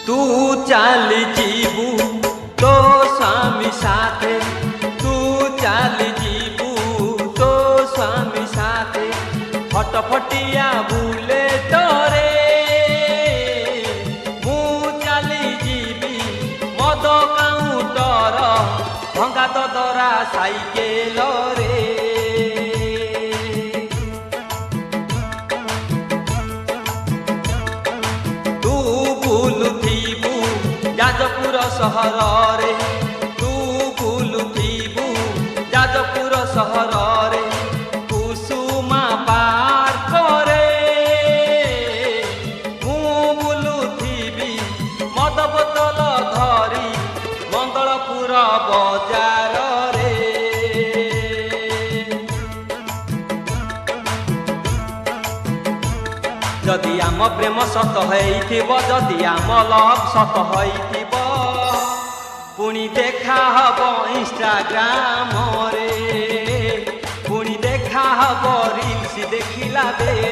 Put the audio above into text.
तू चाली जीबू तो स्वामी साथे, तू चाली जीबू तो स्वामी साथे, फटफटिया बुले तोरे मु चाली जीबी मद काउंटर भंगा ददरा साइकेल रे। तू बुलुथिबू जाजपुर सहर रे, तू बुलुथिबू जाजपुर सहर रे, कुसुमा पार्क रे मु बुलुथिबी मद बोतल धरी मंगलपुर बजार रे। जदि आम प्रेम सत होइथिब, जदि आम लव सत होइथिब, पुणी देखा हब इंस्टाग्राम रे, पुणी देखा हब रील्स देखिला बेले।